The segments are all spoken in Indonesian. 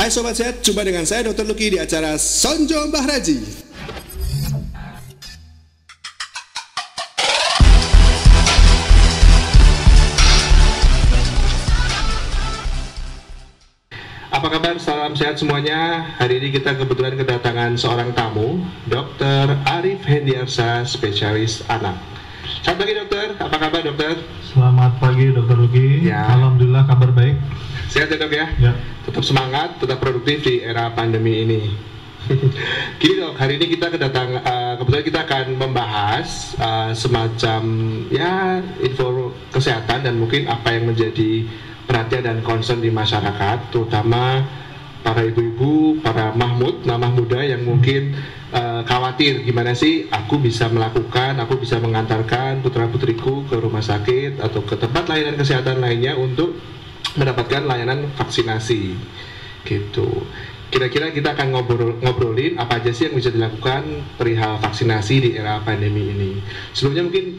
Hai Sobat Sehat, jumpa dengan saya Dr. Luki di acara Sonjo Mbah Raji. Apa kabar? Salam sehat semuanya. Hari ini kita kebetulan kedatangan seorang tamu, Dr. Arif Hendiarsa, spesialis anak. Selamat pagi dokter, apa kabar dokter? Selamat pagi Dr. Luki, ya. Alhamdulillah kabar baik. Sehat ya dok ya? Ya. Tetap semangat, tetap produktif di era pandemi ini. Gini dok, hari ini kita kebetulan kita akan membahas semacam ya info kesehatan dan mungkin apa yang menjadi perhatian dan concern di masyarakat, terutama para ibu-ibu, para mamah muda yang mungkin khawatir gimana sih aku bisa mengantarkan putra-putriku ke rumah sakit atau ke tempat layanan kesehatan lainnya untuk mendapatkan layanan vaksinasi gitu. Kira-kira kita akan ngobrolin apa aja sih yang bisa dilakukan perihal vaksinasi di era pandemi ini. Sebelumnya mungkin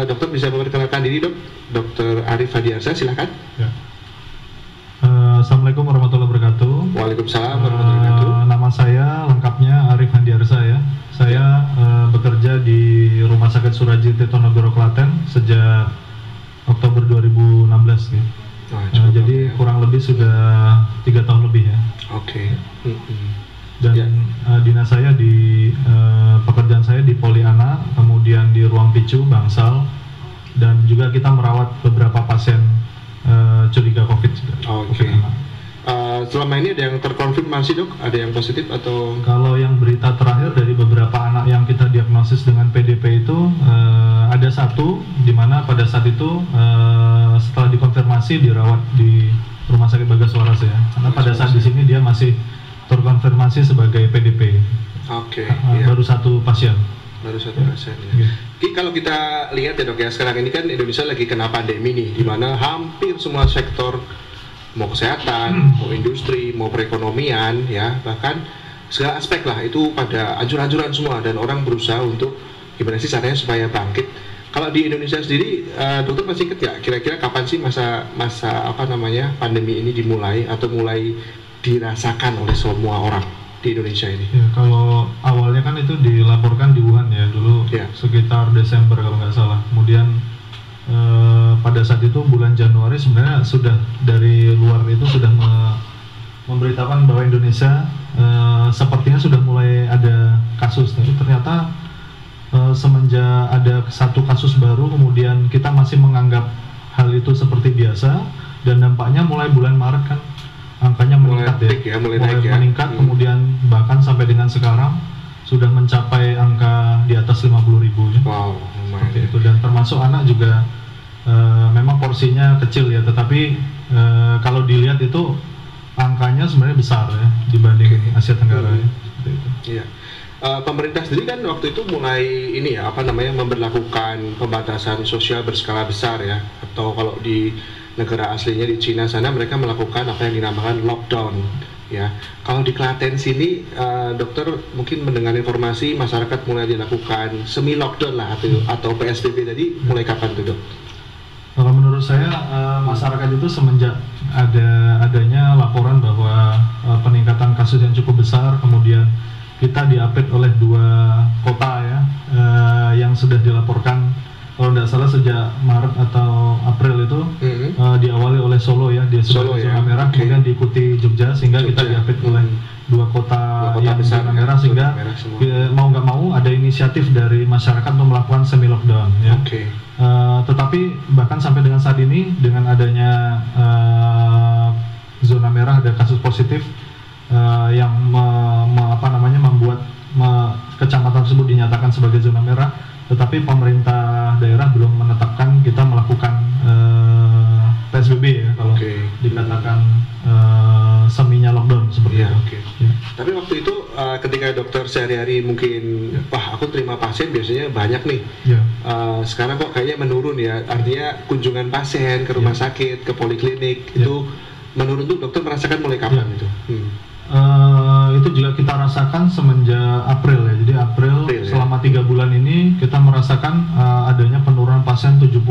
dokter bisa memperkenalkan diri dok, Dr. Arif Hendiarsa, silakan. Ya. Assalamualaikum warahmatullahi wabarakatuh. Waalaikumsalam warahmatullahi wabarakatuh. Nama saya lengkapnya Arif Hendiarsa ya. Saya bekerja di Rumah Sakit Suraji Tirtonegoro Klaten sejak Oktober 2016 gitu. Jadi kurang lebih sudah 3 tahun lebih ya. Oke. Dan dinas saya di pekerjaan saya di Poliana, kemudian di ruang picu Bangsal, dan juga kita merawat beberapa pasien curiga COVID juga. Oke. Selama ini ada yang terkonfirmasi dok? Ada yang positif atau? Kalau yang berita terakhir dari beberapa anak yang kita diagnosis dengan PDP itu ada satu di mana pada saat itu setelah dikonfirmasi dirawat di Rumah Sakit Bagas Waras ya. Karena pada saat di sini dia masih terkonfirmasi sebagai PDP. Oke. Baru satu pasien. Baru satu pasien ya. Kalau kita lihat ya dok ya, sekarang ini kan Indonesia lagi kena pandemi nih, di mana hampir semua sektor, mau kesehatan, mau industri, mau perekonomian ya, bahkan segala aspek lah itu pada anjur-anjuran semua, dan orang berusaha untuk gimana sih caranya supaya bangkit. Kalau di Indonesia sendiri, dokter masih ingat ya kira-kira kapan sih masa pandemi ini dimulai atau mulai dirasakan oleh semua orang di Indonesia ini? Ya, kalau awalnya kan itu dilaporkan di Wuhan ya dulu ya. Sekitar Desember kalau nggak salah. Kemudian pada saat itu bulan Januari sebenarnya sudah dari luar itu sudah memberitakan bahwa Indonesia sepertinya sudah mulai ada kasus, tapi ternyata semenjak ada satu kasus baru kemudian kita masih menganggap hal itu seperti biasa, dan dampaknya mulai bulan Maret kan angkanya meningkat mulai meningkat. Kemudian bahkan sampai dengan sekarang sudah mencapai angka di atas 50.000 ya. Wow, seperti itu. Dan termasuk anak juga memang porsinya kecil ya, tetapi kalau dilihat itu angkanya sebenarnya besar ya dibanding Asia Tenggara ya. Seperti itu. Iya. Pemerintah sendiri kan waktu itu mulai ini ya memberlakukan pembatasan sosial berskala besar ya, atau kalau di negara aslinya di Cina sana mereka melakukan apa yang dinamakan lockdown ya. Kalau di Klaten sini dokter mungkin mendengar informasi masyarakat mulai dilakukan semi lockdown lah atau PSBB tadi, mulai kapan tuh dok? Kalau menurut saya masyarakat itu semenjak adanya laporan bahwa peningkatan kasus yang cukup besar, kemudian kita diupdate oleh 2 kota ya yang sudah dilaporkan, kalau tidak salah sejak Maret atau April itu diawali oleh Solo ya, dia sudah zona merah, kemudian diikuti Jogja, sehingga kita diupdate oleh 2 kota yang zona merah, sehingga mau nggak mau ada inisiatif dari masyarakat untuk melakukan semi lockdown ya. Tetapi bahkan sampai dengan saat ini dengan adanya zona merah, ada kasus positif yang membuat kecamatan tersebut dinyatakan sebagai zona merah, tetapi pemerintah daerah belum menetapkan kita melakukan PSBB ya, kalau dikatakan seminya lockdown seperti itu. Ya. Tapi waktu itu ketika dokter sehari-hari mungkin aku terima pasien biasanya banyak nih, sekarang kok kayaknya menurun ya, artinya kunjungan pasien ke rumah sakit, ke poliklinik itu menurun tuh, dokter merasakan mulai kapan itu? Itu juga kita rasakan semenjak April ya. Jadi April selama 3 bulan ini kita merasakan adanya penurunan pasien 70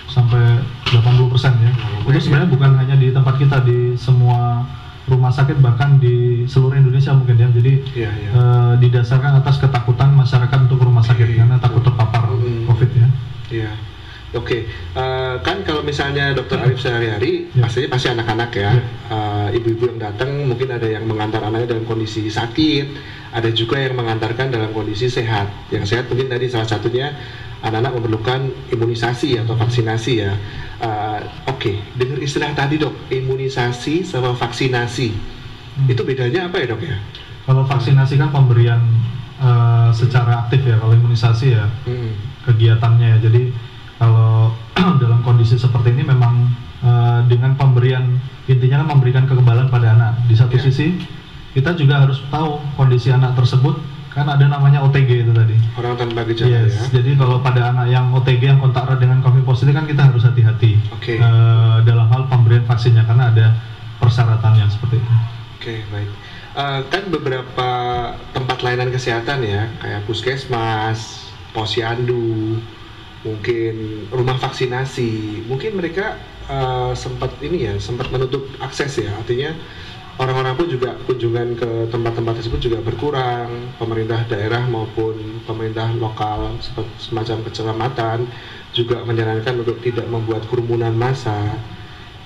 sampai 80% ya. Itu sebenarnya bukan hanya di tempat kita, di semua rumah sakit bahkan di seluruh Indonesia mungkin ya. Jadi didasarkan atas ketakutan masyarakat untuk rumah sakit karena takut terpapar COVID ya. Iya. Oke, kan kalau misalnya Dokter Arif sehari-hari pastinya pasti anak-anak ya, ibu-ibu yang datang mungkin ada yang mengantar anaknya dalam kondisi sakit, ada juga yang mengantarkan dalam kondisi sehat. Yang sehat mungkin tadi salah satunya anak-anak memerlukan imunisasi atau vaksinasi ya. Oke, dengar istilah tadi dok, imunisasi sama vaksinasi, itu bedanya apa ya dok ya? Kalau vaksinasi kan pemberian secara aktif ya, kalau imunisasi ya kegiatannya ya. Jadi kalau dalam kondisi seperti ini memang dengan pemberian, intinya kan memberikan kekebalan pada anak. Di satu sisi kita juga harus tahu kondisi anak tersebut, kan ada namanya OTG itu tadi, orang tanpa gejala ya. Jadi kalau pada anak yang OTG yang kontak erat dengan COVID positif kan kita harus hati-hati dalam hal pemberian vaksinnya karena ada persyaratannya seperti itu. Baik. Kan beberapa tempat layanan kesehatan ya, kayak puskesmas, posyandu, mungkin rumah vaksinasi, mungkin mereka sempat menutup akses ya, artinya orang-orang pun juga kunjungan ke tempat-tempat tersebut juga berkurang. Pemerintah daerah maupun pemerintah lokal semacam kecamatan juga menyarankan untuk tidak membuat kerumunan massa.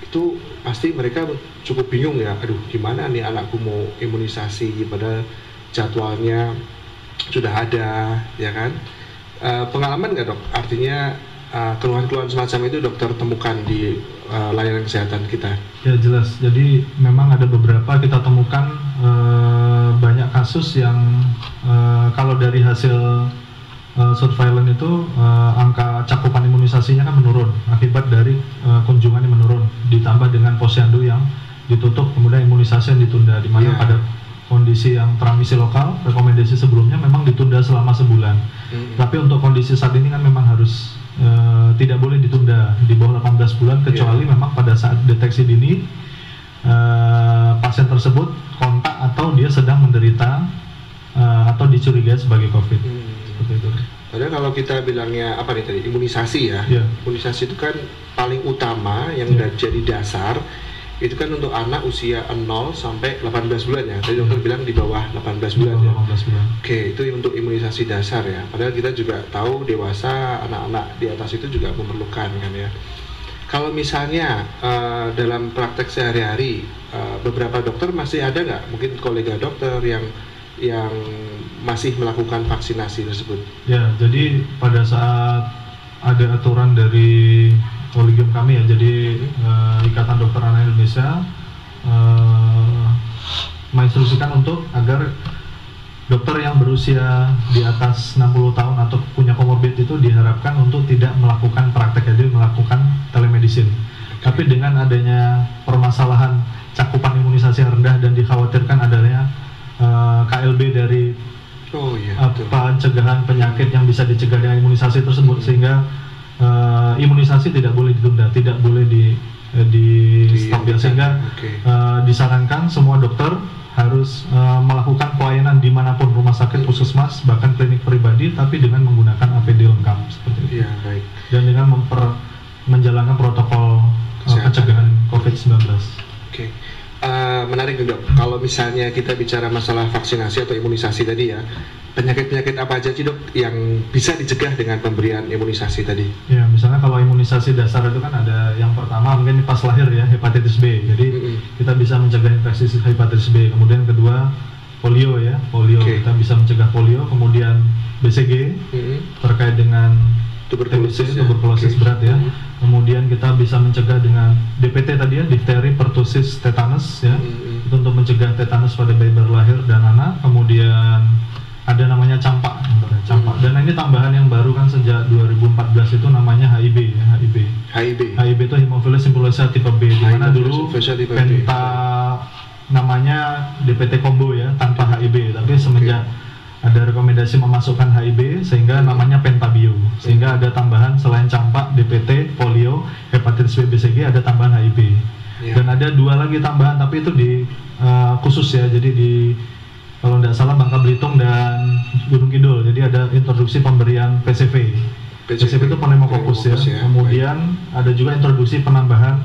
Itu pasti mereka cukup bingung ya, aduh gimana nih anakku mau imunisasi padahal jadwalnya sudah ada ya kan. Pengalaman nggak dok? Artinya keluhan-keluhan semacam itu dokter temukan di layanan kesehatan kita? Ya jelas, jadi memang ada beberapa kita temukan banyak kasus yang kalau dari hasil surveillance itu angka cakupan imunisasinya kan menurun akibat dari kunjungan yang menurun, ditambah dengan posyandu yang ditutup, kemudian imunisasi yang ditunda, di mana pada kondisi yang transmisi lokal, rekomendasi sebelumnya memang ditunda selama sebulan. Tapi untuk kondisi saat ini kan memang harus tidak boleh ditunda di bawah 18 bulan kecuali memang pada saat deteksi dini pasien tersebut kontak atau dia sedang menderita atau dicurigai sebagai COVID. Seperti itu. Padahal kalau kita bilangnya apa nih tadi, imunisasi ya, imunisasi itu kan paling utama yang jadi dasar. Itu kan untuk anak usia 0 sampai 18 bulan ya. Tadi dokter bilang di bawah 18 bulan ya. 18 bulan. Oke, itu untuk imunisasi dasar ya. Padahal kita juga tahu dewasa, anak-anak di atas itu juga memerlukan kan ya. Kalau misalnya dalam praktek sehari-hari, beberapa dokter masih ada nggak? Mungkin kolega dokter yang masih melakukan vaksinasi tersebut? Ya, jadi pada saat ada aturan dari kolegium kami ya, jadi Ikatan Dokter Anak Indonesia menginstruksikan untuk agar dokter yang berusia di atas 60 tahun atau punya komorbid itu diharapkan untuk tidak melakukan praktek, jadi melakukan telemedicine. Tapi dengan adanya permasalahan cakupan imunisasi yang rendah dan dikhawatirkan adanya KLB dari pencegahan penyakit yang bisa dicegah dengan imunisasi tersebut, sehingga imunisasi tidak boleh ditunda, tidak boleh di stop ya, sehingga disarankan semua dokter harus melakukan pelayanan dimanapun, rumah sakit, puskesmas, bahkan klinik pribadi, tapi dengan menggunakan APD lengkap seperti itu. Baik. Dan dengan menjalankan protokol pencegahan COVID-19. Menarik dok, kalau misalnya kita bicara masalah vaksinasi atau imunisasi tadi ya, penyakit-penyakit apa aja sih dok yang bisa dicegah dengan pemberian imunisasi tadi? Ya, misalnya kalau imunisasi dasar itu kan ada yang pertama mungkin pas lahir ya, hepatitis B. Jadi kita bisa mencegah infeksi hepatitis B. Kemudian kedua polio ya, kita bisa mencegah polio. Kemudian BCG terkait dengan tuberkulosis berat ya. Kemudian kita bisa mencegah dengan DPT tadi ya, difteri, pertusis, tetanus ya. Itu untuk mencegah tetanus pada bayi baru lahir dan anak. Kemudian ada namanya campak. Dan ini tambahan yang baru kan sejak 2014 itu namanya HIV ya, HIV itu Haemophilus influenza tipe B, di mana dulu penta namanya DPT combo ya, tanpa HIV, tapi semenjak ada rekomendasi memasukkan HIV sehingga namanya pentabio, sehingga ada tambahan selain campak, DPT, polio, hepatitis B, BCG, ada tambahan HIV. Dan ada dua lagi tambahan, tapi itu di khusus ya, jadi di kalau tidak salah Bangka Belitung dan Gunung Kidul, jadi ada introduksi pemberian PCV itu pneumococcus ya. Kemudian ada juga introduksi penambahan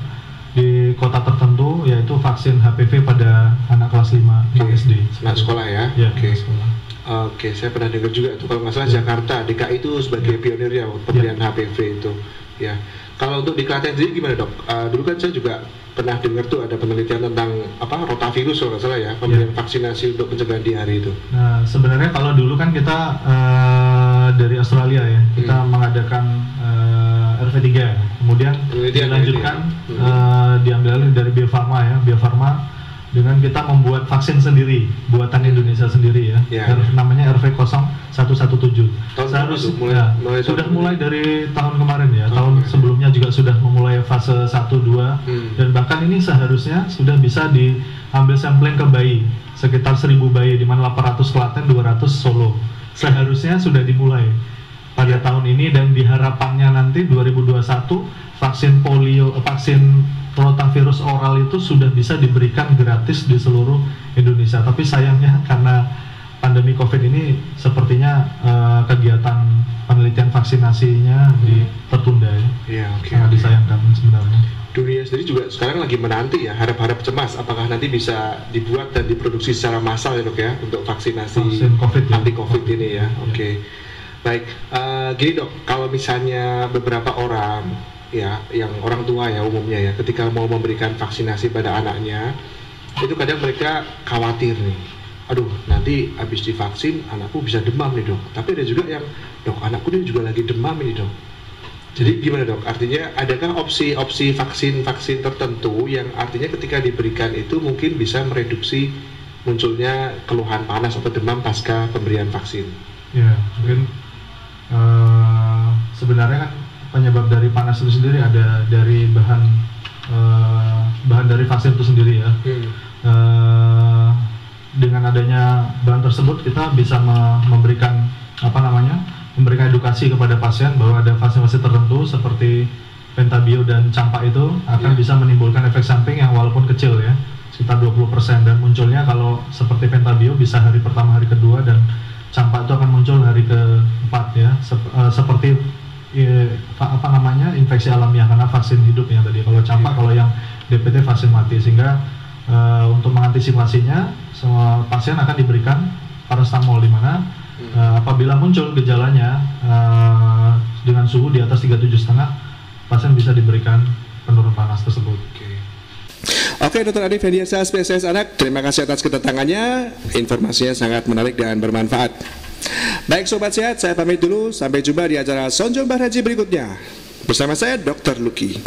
di kota tertentu, yaitu vaksin HPV pada anak kelas 5 SD. Anak sekolah ya? Ya, Oke. sekolah. Oke, saya pernah dengar juga itu kalau nggak salah Jakarta, DKI itu sebagai pionir ya pemberian HPV itu. Ya. Kalau untuk di Klaten sendiri gimana dok? Dulu kan saya juga pernah dengar tuh ada penelitian tentang rotavirus kalau nggak salah ya, pemberian vaksinasi untuk pencegahan di hari itu. Nah, sebenarnya kalau dulu kan kita dari Australia ya, kita mengadakan RV3, kemudian dilanjutkan diambil alih dari Bio Farma ya, Bio Farma dengan kita membuat vaksin sendiri, buatan Indonesia sendiri ya, namanya RV0117. Seharusnya sudah mulai dari tahun kemarin ya, tahun sebelumnya juga sudah memulai fase 1-2 dan bahkan ini seharusnya sudah bisa diambil sampling ke bayi, sekitar 1000 bayi, di mana 800 Klaten, 200 Solo. Seharusnya sudah dimulai pada tahun ini, dan diharapannya nanti 2021 vaksin rotavirus oral itu sudah bisa diberikan gratis di seluruh Indonesia. Tapi sayangnya karena pandemi COVID ini sepertinya kegiatan penelitian vaksinasinya tertunda ya. Sangat disayangkan sebenarnya. Dunia sendiri juga sekarang lagi menanti ya, harap-harap cemas apakah nanti bisa dibuat dan diproduksi secara massal ya dok ya untuk vaksinasi anti COVID ini ya. Oke. Baik, gini dok, kalau misalnya beberapa orang ya, yang orang tua ya umumnya ya, ketika mau memberikan vaksinasi pada anaknya, itu kadang mereka khawatir nih, aduh nanti habis divaksin anakku bisa demam nih dok. Tapi ada juga yang, dok anakku dia juga lagi demam ini dok. Jadi gimana dok? Artinya adakah opsi vaksin tertentu yang artinya ketika diberikan itu mungkin bisa mereduksi munculnya keluhan panas atau demam pasca pemberian vaksin? Ya, mungkin sebenarnya kan penyebab dari panas itu sendiri ada dari bahan dari vaksin itu sendiri ya. Dengan adanya bahan tersebut kita bisa memberikan memberikan edukasi kepada pasien bahwa ada vaksin-vaksin tertentu seperti Pentabio dan Campak itu akan bisa menimbulkan efek samping yang walaupun kecil ya, sekitar 20%, dan munculnya kalau seperti Pentabio bisa hari pertama, hari kedua, dan Campak itu akan muncul hari ke-4 ya, seperti infeksi alamiah karena vaksin hidup ya tadi. Kalau Campak, kalau yang DPT vaksin mati, sehingga untuk mengantisipasinya semua pasien akan diberikan paracetamol, di mana apabila muncul gejalanya dengan suhu di atas 37,5, pasien bisa diberikan penurun panas tersebut. Oke, Dr. Adi Fendiasa, spesialis anak, terima kasih atas kedatangannya. Informasinya sangat menarik dan bermanfaat. Baik Sobat Sehat, saya pamit dulu. Sampai jumpa di acara Sonjol Mbah Haji berikutnya. Bersama saya Dr. Luki.